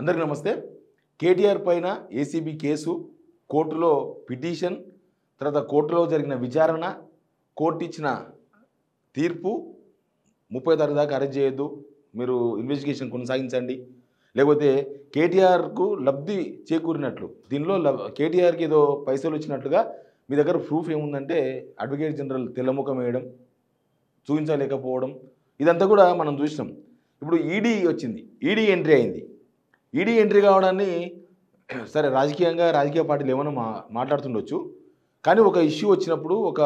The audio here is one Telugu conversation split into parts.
అందరికీ నమస్తే. కేటీఆర్ పైన ఏసీబీ కేసు, కోర్టులో పిటిషన్, తర్వాత కోర్టులో జరిగిన విచారణ, కోర్టు ఇచ్చిన తీర్పు 30 తారీఖు దాకా అరెస్ట్ చేయొద్దు, మీరు ఇన్వెస్టిగేషన్ కొనసాగించండి, లేకపోతే కేటీఆర్కు లబ్ధి చేకూరినట్లు దీనిలో కేటీఆర్కి ఏదో పైసలు వచ్చినట్లుగా మీ దగ్గర ప్రూఫ్ ఏముందంటే అడ్వకేట్ జనరల్ తెల్లముఖం వేయడం, చూపించలేకపోవడం, ఇదంతా కూడా మనం చూసినాం. ఇప్పుడు ఈడీ వచ్చింది, ఈడీ ఎంట్రీ అయింది. ఈడీ ఎంట్రీ కావడాన్ని సరే రాజకీయంగా రాజకీయ పార్టీలు ఏమైనా మాట్లాడుతుండొచ్చు, కానీ ఒక ఇష్యూ వచ్చినప్పుడు, ఒక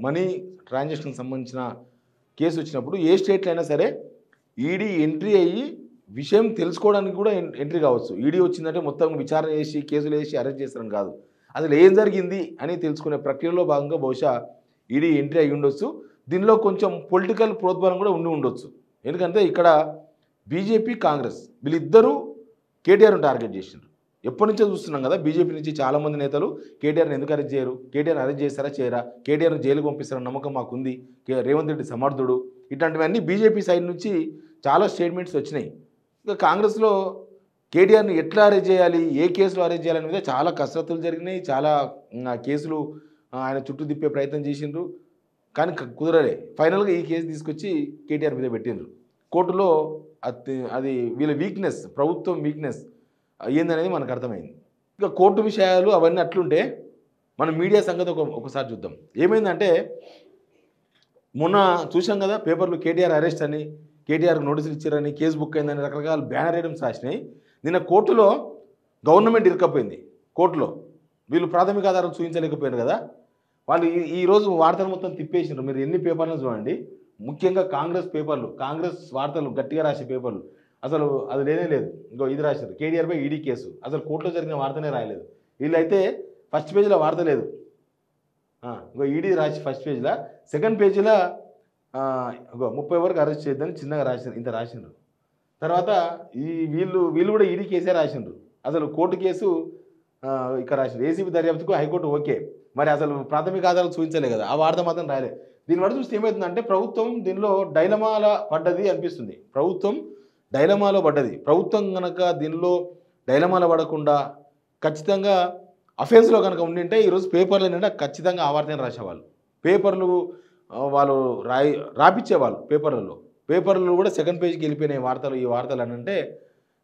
మనీ ట్రాన్సాక్షన్కి సంబంధించిన కేసు వచ్చినప్పుడు ఏ స్టేట్లో అయినా సరే ఈడీ ఎంట్రీ అయ్యి విషయం తెలుసుకోవడానికి కూడా ఎంట్రీ కావచ్చు. ఈడీ వచ్చిందంటే మొత్తం విచారణ చేసి కేసులు వేసి అరెస్ట్ చేస్తారని కాదు, అసలు ఏం జరిగింది అని తెలుసుకునే ప్రక్రియలో భాగంగా బహుశా ఈడీ ఎంట్రీ అయ్యి ఉండొచ్చు. దీనిలో కొంచెం పొలిటికల్ ప్రోద్బలం కూడా ఉండొచ్చు. ఎందుకంటే ఇక్కడ బీజేపీ కాంగ్రెస్ వీళ్ళిద్దరూ కేటీఆర్ను టార్గెట్ చేసిండ్రు. ఎప్పటి నుంచో చూస్తున్నాం కదా, బీజేపీ నుంచి చాలామంది నేతలు కేటీఆర్ని ఎందుకు అరెస్ట్ చేయరు, కేటీఆర్ని అరెస్ట్ చేస్తారా చేయరా, కేటీఆర్ను జైలుకు పంపిస్తారన్న నమ్మకం మాకుంది, రేవంత్ రెడ్డి సమర్థుడు, ఇట్లాంటివన్నీ బీజేపీ సైడ్ నుంచి చాలా స్టేట్మెంట్స్ వచ్చినాయి. ఇంకా కాంగ్రెస్లో కేటీఆర్ని ఎట్లా అరెస్ట్ చేయాలి, ఏ కేసులో అరెస్ట్ చేయాలని మీద చాలా కసరత్తులు జరిగినాయి, చాలా కేసులు ఆయన చుట్టూ తిప్పే ప్రయత్నం చేసిండ్రు, కానీ కుదరలే. ఫైనల్గా ఈ కేసు తీసుకొచ్చి కేటీఆర్ మీద పెట్టిండ్రు. కోర్టులో అది వీళ్ళ వీక్నెస్, ప్రభుత్వం వీక్నెస్ ఏందనేది మనకు అర్థమైంది. ఇక కోర్టు విషయాలు అవన్నీ అట్లుంటే మన మీడియా సంగతి ఒకసారి చూద్దాం. ఏమైందంటే మొన్న చూసాం కదా, పేపర్లు కేటీఆర్ అరెస్ట్ అని, కేటీఆర్కి నోటీసులు ఇచ్చారని, కేసు బుక్ అయిందని రకరకాల బ్యానర్ ఐటమ్స్ రాసినాయి. నిన్న కోర్టులో గవర్నమెంట్ ఇరుక్కపోయింది. కోర్టులో వీళ్ళు ప్రాథమిక ఆధారం చూపించలేకపోయారు కదా, వాళ్ళు ఈరోజు వార్తలు మొత్తం తిప్పేసినారు. మీరు ఎన్ని పేపర్లను చూడండి, ముఖ్యంగా కాంగ్రెస్ పేపర్లు, కాంగ్రెస్ వార్తలు గట్టిగా రాసే పేపర్లు, అసలు అది లేనే లేదు. ఇంకో ఇది రాశారు, కేటీఆర్ పై ఈడీ కేసు, అసలు కోర్టులో జరిగిన వార్తనే రాయలేదు. వీళ్ళైతే ఫస్ట్ పేజీలో వార్త లేదు, ఇంకో ఈడీ రాసి ఫస్ట్ పేజీలో, సెకండ్ పేజీలో 30 వరకు అరెస్ట్ చేయొద్దని చిన్నగా రాశారు, ఇంత రాసిండ్రు. తర్వాత వీళ్ళు కూడా ఈడీ కేసే రాసిండ్రు. అసలు కోర్టు కేసు ఇక్కడ రాసిండ్రు. ఏసీబీ దర్యాప్తుకు హైకోర్టు ఓకే, మరి అసలు ప్రాథమిక ఆధారాలు చూపించలే కదా, ఆ వార్త మాత్రం రాయలేదు. దీని వల్ల చూస్తే ఏమవుతుందంటే ప్రభుత్వం దీనిలో డైలమాల పడ్డది అనిపిస్తుంది. ప్రభుత్వం డైలమాలో పడ్డది. ప్రభుత్వం కనుక దీనిలో డైలమాల పడకుండా ఖచ్చితంగా అఫెన్స్లో కనుక ఉండింటే ఈరోజు పేపర్లు ఏంటంటే ఖచ్చితంగా ఆ వార్తనే రాసేవాళ్ళు. పేపర్లు వాళ్ళు రాపిచ్చేవాళ్ళు. పేపర్లు కూడా సెకండ్ పేజీకి వెళ్ళిపోయినాయి వార్తలు. ఈ వార్తలు అని అంటే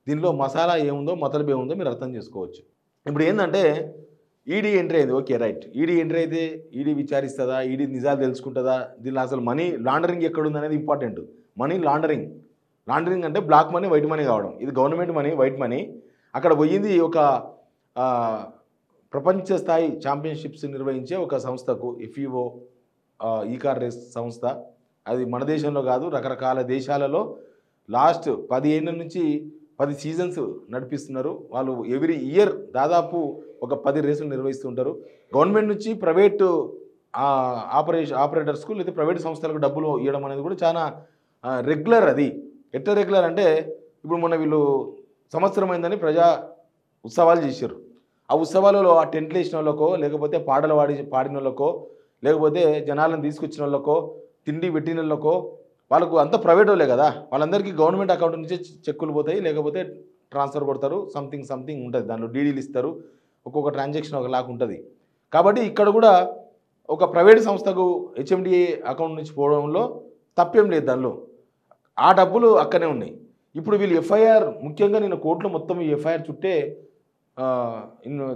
దీనిలో మసాలా ఏముందో, మతలబు ఏముందో మీరు అర్థం చేసుకోవచ్చు. ఇప్పుడు ఏంటంటే ఈడీ ఎంట్రీ అయింది, ఓకే రైట్. ఈడీ ఎంట్రీ అయితే ఈడీ విచారిస్తుందా, ఈడీ నిజాలు తెలుసుకుంటుందా, దీనిలో అసలు మనీ లాండరింగ్ ఎక్కడుంది అనేది ఇంపార్టెంట్. మనీ లాండరింగ్ అంటే బ్లాక్ మనీ వైట్ మనీ కావడం. ఇది గవర్నమెంట్ మనీ, వైట్ మనీ. అక్కడ పోయింది ఒక ప్రపంచ స్థాయి ఛాంపియన్షిప్స్ నిర్వహించే ఒక సంస్థకు, ఎఫ్ఈఓ ఈకార్ రేస్ సంస్థ. అది మన దేశంలో కాదు, రకరకాల దేశాలలో లాస్ట్ 10 ఏళ్ళ నుంచి 10 సీజన్స్ నడిపిస్తున్నారు వాళ్ళు. ఎవ్రీ ఇయర్ దాదాపు ఒక 10 రేసులు నిర్వహిస్తుంటారు. గవర్నమెంట్ నుంచి ప్రైవేటు ఆపరేటర్స్కు లేదా ప్రైవేట్ సంస్థలకు డబ్బులు ఇవ్వడం అనేది కూడా చాలా రెగ్యులర్. అది ఎట్లా రెగ్యులర్ అంటే, ఇప్పుడు మొన్న వీళ్ళు సంవత్సరం అయిందని ప్రజా ఉత్సవాలు చేశారు. ఆ ఉత్సవాలలో ఆ టెంట్లు వేసిన వాళ్ళకో, లేకపోతే పాటలు పాడిన వాళ్ళకో, లేకపోతే జనాలను తీసుకొచ్చిన వాళ్ళకో, తిండి పెట్టిన వాళ్ళకో, వాళ్ళకు అంతా ప్రైవేట్ వాళ్ళే కదా, వాళ్ళందరికీ గవర్నమెంట్ అకౌంట్ నుంచి చెక్కులు పోతాయి, లేకపోతే ట్రాన్స్ఫర్ కొడతారు, సంథింగ్ ఉంటుంది. దానిలో డీడీలు ఇస్తారు, ఒక్కొక్క ట్రాన్సాక్షన్ ఒకలాగా ఉంటుంది. కాబట్టి ఇక్కడ కూడా ఒక ప్రైవేట్ సంస్థకు హెచ్ఎండిఏ అకౌంట్ నుంచి పోవడంలో తప్పేం లేదు. దానిలో ఆ డబ్బులు అక్కడే ఉన్నాయి. ఇప్పుడు వీళ్ళు ఎఫ్ఐఆర్, ముఖ్యంగా నేను కోర్టులో మొత్తం ఈ ఎఫ్ఐఆర్ చుట్టే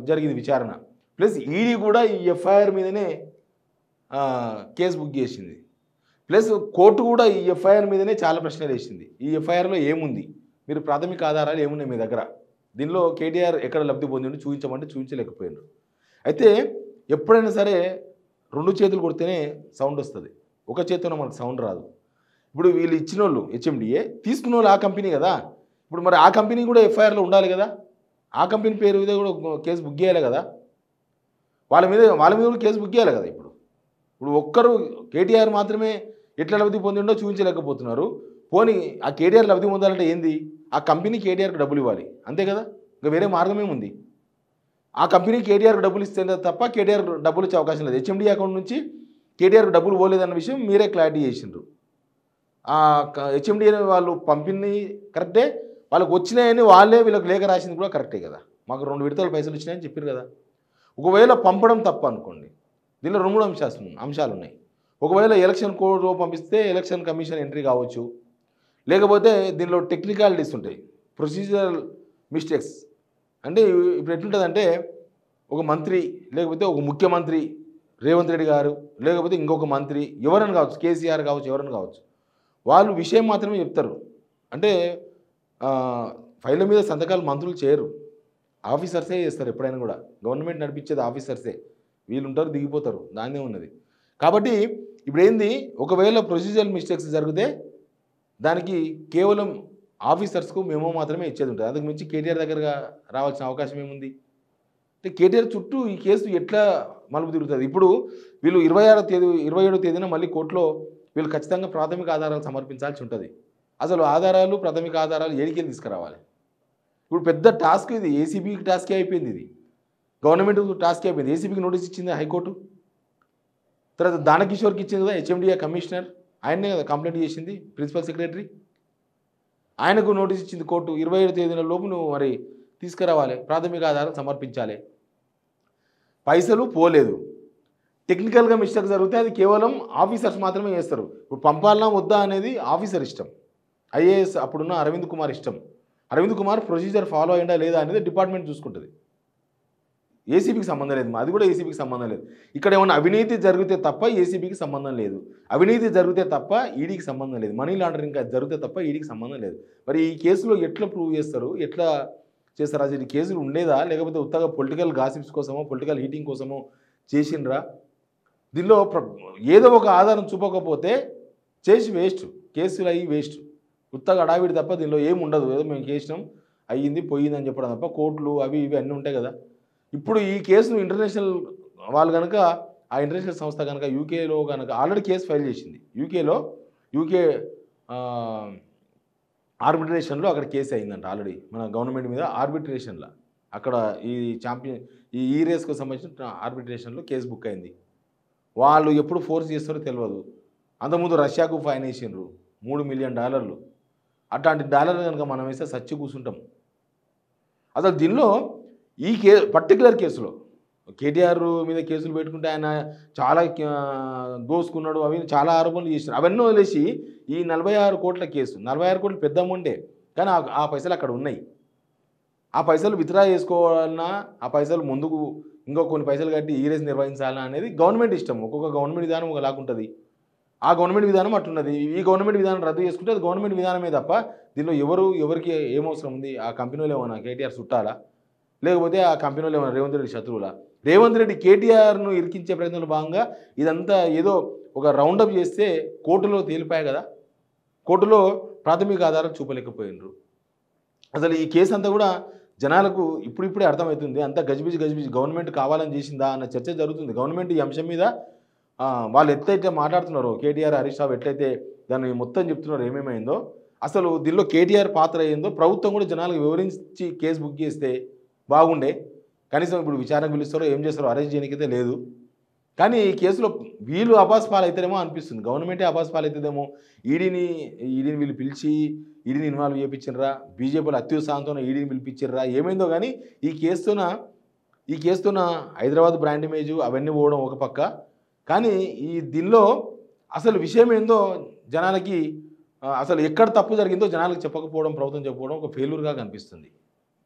జరిగింది విచారణ. ప్లస్ ఈడీ కూడా ఈ ఎఫ్ఐఆర్ మీదనే కేసు బుక్ చేసింది. ప్లస్ కోర్టు కూడా ఈ ఎఫ్ఐఆర్ మీదనే చాలా ప్రశ్నలు వేసింది. ఈ ఎఫ్ఐఆర్లో ఏముంది, మీరు ప్రాథమిక ఆధారాలు ఏమున్నాయి మీ దగ్గర, దీనిలో కేటీఆర్ ఎక్కడ లబ్ధి పొందిండు చూపించమంటే చూపించలేకపోయినారు. అయితే ఎప్పుడైనా సరే 2 చేతులు కొడితేనే సౌండ్ వస్తుంది, ఒక చేతిలో మనకు సౌండ్ రాదు. ఇప్పుడు వీళ్ళు ఇచ్చిన వాళ్ళు హెచ్ఎండిఏ, తీసుకున్న వాళ్ళు ఆ కంపెనీ కదా. ఇప్పుడు మరి ఆ కంపెనీ కూడా ఎఫ్ఐఆర్లో ఉండాలి కదా, ఆ కంపెనీ పేరు మీద కూడా కేసు బుక్ చేయాలి కదా, వాళ్ళ మీద కూడా కేసు బుక్ చేయాలి కదా. ఇప్పుడు ఒక్కరు కేటీఆర్ మాత్రమే ఎట్లా లబ్ధి పొందిండో చూపించలేకపోతున్నారు. పోనీ ఆ కేటీఆర్ లబ్ధి పొందాలంటే ఏంది, ఆ కంపెనీ కేటీఆర్కి డబ్బులు ఇవ్వాలి, అంతే కదా, ఇంకా వేరే మార్గమేముంది. ఆ కంపెనీ కేటీఆర్కి డబ్బులు ఇస్తే తప్ప కేటీఆర్ డబ్బులు ఇచ్చే అవకాశం లేదు. హెచ్ఎండి అకౌంట్ నుంచి కేటీఆర్కి డబ్బులు పోలేదన్న విషయం మీరే క్లారిటీ చేసిండ్రు. హెచ్ఎండి వాళ్ళు పంపింది కరెక్టే, వాళ్ళకి వచ్చినాయని వాళ్ళే వీళ్ళకి లేఖ రాసింది కూడా కరెక్టే కదా. మాకు 2 విడతలు పైసలు వచ్చినాయని చెప్పారు కదా. ఒకవేళ పంపడం తప్ప అనుకోండి, దీనిలో 2 అంశాలు ఉన్నాయి. ఒకవేళ ఎలక్షన్ కోడ్ పంపిస్తే ఎలక్షన్ కమిషన్ ఎంట్రీ కావచ్చు, లేకపోతే దీనిలో టెక్నికాలిటీస్ ఉంటాయి, ప్రొసీజరల్ మిస్టేక్స్. అంటే ఇప్పుడు ఎట్లుంటుందంటే ఒక మంత్రి లేకపోతే ఒక ముఖ్యమంత్రి రేవంత్ రెడ్డి గారు లేకపోతే ఇంకొక మంత్రి ఎవరైనా కావచ్చు, కేసీఆర్ కావచ్చు, ఎవరైనా కావచ్చు, వాళ్ళు విషయం మాత్రమే చెప్తారు. అంటే ఫైళ్ళ మీద సంతకాలు మంత్రులు చేయరు, ఆఫీసర్సే చేస్తారు. ఎప్పుడైనా కూడా గవర్నమెంట్ నడిపించేది ఆఫీసర్సే, వీళ్ళు ఉంటారు దిగిపోతారు, దాన్నే ఉన్నది. కాబట్టి ఇప్పుడు ఏంది, ఒకవేళ ప్రొసీజరల్ మిస్టేక్స్ జరిగితే దానికి కేవలం ఆఫీసర్స్కు మెమో మాత్రమే ఇచ్చేది ఉంటుంది. అందుకు మించి కేటీఆర్ దగ్గరగా రావాల్సిన అవకాశం ఏముంది? అంటే కేటీఆర్ చుట్టూ ఈ కేసు ఎట్లా మలుపు తిరుగుతుంది. ఇప్పుడు వీళ్ళు 27వ తేదీన మళ్ళీ కోర్టులో వీళ్ళు ఖచ్చితంగా ప్రాథమిక ఆధారాలు సమర్పించాల్సి ఉంటుంది. అసలు ఆధారాలు, ప్రాథమిక ఆధారాలు ఏడికెళ్ళి తీసుకురావాలి? ఇప్పుడు పెద్ద టాస్క్ ఇది, ఏసీబీకి టాస్కే అయిపోయింది, ఇది గవర్నమెంట్ టాస్కే అయిపోయింది. ఏసీబీకి నోటీస్ ఇచ్చింది హైకోర్టు, తర్వాత దానకిషోర్కి ఇచ్చింది కదా హెచ్ఎండిఏ కమిషనర్, ఆయన్నే కదా కంప్లైంట్ చేసింది ప్రిన్సిపల్ సెక్రటరీ, ఆయనకు నోటీస్ ఇచ్చింది కోర్టు. 27వ తేదీన లోపు నువ్వు మరి తీసుకురావాలి, ప్రాథమిక ఆధారం సమర్పించాలి. పైసలు పోలేదు, టెక్నికల్గా మిస్టేక్ జరిగితే అది కేవలం ఆఫీసర్స్ మాత్రమే చేస్తారు. ఇప్పుడు పంపాలన్నా వద్దా అనేది ఆఫీసర్ ఇష్టం, ఐఏఎస్ అప్పుడున్న అరవింద్ కుమార్ ఇష్టం. అరవింద్ కుమార్ ప్రొసీజర్ ఫాలో అయ్యిందా లేదా అనేది డిపార్ట్మెంట్ చూసుకుంటుంది, ఏసీబీకి సంబంధం లేదు. అది కూడా ఏసీబీకి సంబంధం లేదు. ఇక్కడ ఏమన్నా అవినీతి జరిగితే తప్ప ఏసీబీకి సంబంధం లేదు, అవినీతి జరిగితే తప్ప ఈడీకి సంబంధం లేదు, మనీ లాండరింగ్ జరిగితే తప్ప ఈడీకి సంబంధం లేదు. మరి ఈ కేసులో ఎట్లా ప్రూవ్ చేస్తారు, ఎట్లా చేస్తారు? అసలు ఈ కేసులు ఉండేదా, లేకపోతే ఉత్తగా పొలిటికల్ గాసిప్స్ కోసమో పొలిటికల్ హీటింగ్ కోసమో చేసిండ్రా? దీనిలో ఏదో ఒక ఆధారం చూపకపోతే చేసి వేస్ట్, కేసులు అయ్యి వేస్ట్, ఉత్తగా అడావిడి తప్ప దీనిలో ఏమి ఉండదు. ఏదో మేము చేసినాం అయ్యింది పోయింది అని చెప్పడం తప్ప కోర్టులు అవి ఇవి అన్నీ ఉంటాయి కదా. ఇప్పుడు ఈ కేసును ఇంటర్నేషనల్ వాళ్ళు కనుక, ఆ ఇంటర్నేషనల్ సంస్థ కనుక యూకేలో కనుక ఆల్రెడీ కేసు ఫైల్ చేసింది, యూకే ఆర్బిట్రేషన్లో అక్కడ కేసు అయిందంట ఆల్రెడీ, మన గవర్నమెంట్ మీద ఆర్బిట్రేషన్లో అక్కడ ఈ రేస్కు సంబంధించిన ఆర్బిట్రేషన్లో కేసు బుక్ అయింది. వాళ్ళు ఎప్పుడు ఫోర్స్ చేస్తారో తెలియదు. అంతకుముందు రష్యాకు ఫైన్ వేసిండ్రు $3 మిలియన్. అట్లాంటి డాలర్లు కనుక మనం వేస్తే సచ్చి కూర్చుంటాం. అసలు దీనిలో ఈ పర్టికులర్ కేసులో కేటీఆర్ మీద కేసులు పెట్టుకుంటే ఆయన చాలా దోసుకున్నాడు, అవి చాలా ఆరోపణలు చేసినారు. అవన్నీ వదిలేసి ఈ 46 కోట్ల కేసు, 46 కోట్లు పెద్ద అమౌంటే, కానీ ఆ పైసలు అక్కడ ఉన్నాయి. ఆ పైసలు విత్డ్రా చేసుకోవాలన్నా, ఆ పైసలు ముందుకు ఇంకో కొన్ని పైసలు కట్టి ఈ రేస్ నిర్వహించాలన్నా అనేది గవర్నమెంట్ ఇష్టం. ఒక్కొక్క గవర్నమెంట్ విధానం ఒకలాగుంటుంది. ఆ గవర్నమెంట్ విధానం అట్టున్నది. ఈ గవర్నమెంట్ విధానం రద్దు చేసుకుంటే అది గవర్నమెంట్ విధానమే తప్ప దీనిలో ఎవరికి ఏమవసరం ఉంది? ఆ కంపెనీలో ఏమన్నా కేటీఆర్ చుట్టాలా, లేకపోతే ఆ కంపెనీలో ఏమైనా రేవంత్ రెడ్డి శత్రువులా? రేవంత్ రెడ్డి కేటీఆర్ను ఇరికించే ప్రయత్నంలో భాగంగా ఇదంతా ఏదో ఒక రౌండప్ చేస్తే కోర్టులో తేలిపాయి కదా, కోర్టులో ప్రాథమిక ఆధారం చూపలేకపోయినరు. అసలు ఈ కేసు అంతా కూడా జనాలకు ఇప్పుడిప్పుడే అర్థమవుతుంది. అంతా గజిబిజి గవర్నమెంట్ కావాలని చేసిందా అన్న చర్చ జరుగుతుంది. గవర్నమెంట్ ఈ అంశం మీద వాళ్ళు ఎట్లయితే మాట్లాడుతున్నారో, కేటీఆర్ హరీష్ రావు ఎట్లయితే దాన్ని మొత్తం చెప్తున్నారో ఏమేమైందో, అసలు దీనిలో కేటీఆర్ పాత్ర అయ్యిందో ప్రభుత్వం కూడా జనాలకు వివరించి కేసు బుక్ చేస్తే బాగుండే. కనీసం ఇప్పుడు విచారణకు పిలుస్తారో ఏం చేస్తారో అరెస్ట్ చేయడానికైతే లేదు. కానీ ఈ కేసులో వీళ్ళు అబాస్ పాలవుతారేమో అనిపిస్తుంది, గవర్నమెంటే అబాస్ పాలవుతుందేమో. ఈడీని వీళ్ళు పిలిచి ఈడీని ఇన్వాల్వ్ చేయించినరా, బీజేపీలో అత్యుత్సాహంతో ఈడీని పిలిపించారా, ఏమైందో కానీ ఈ కేసుతోన హైదరాబాద్ బ్రాండ్ ఇమేజ్ అవన్నీ పోవడం ఒక పక్క, కానీ దీనిలో అసలు విషయం ఏందో జనాలకి, అసలు ఎక్కడ తప్పు జరిగిందో జనాలకు చెప్పకపోవడం, ప్రభుత్వం చెప్పకపోవడం ఒక ఫెయిల్యూర్గా కనిపిస్తుంది.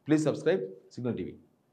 Please subscribe signal TV.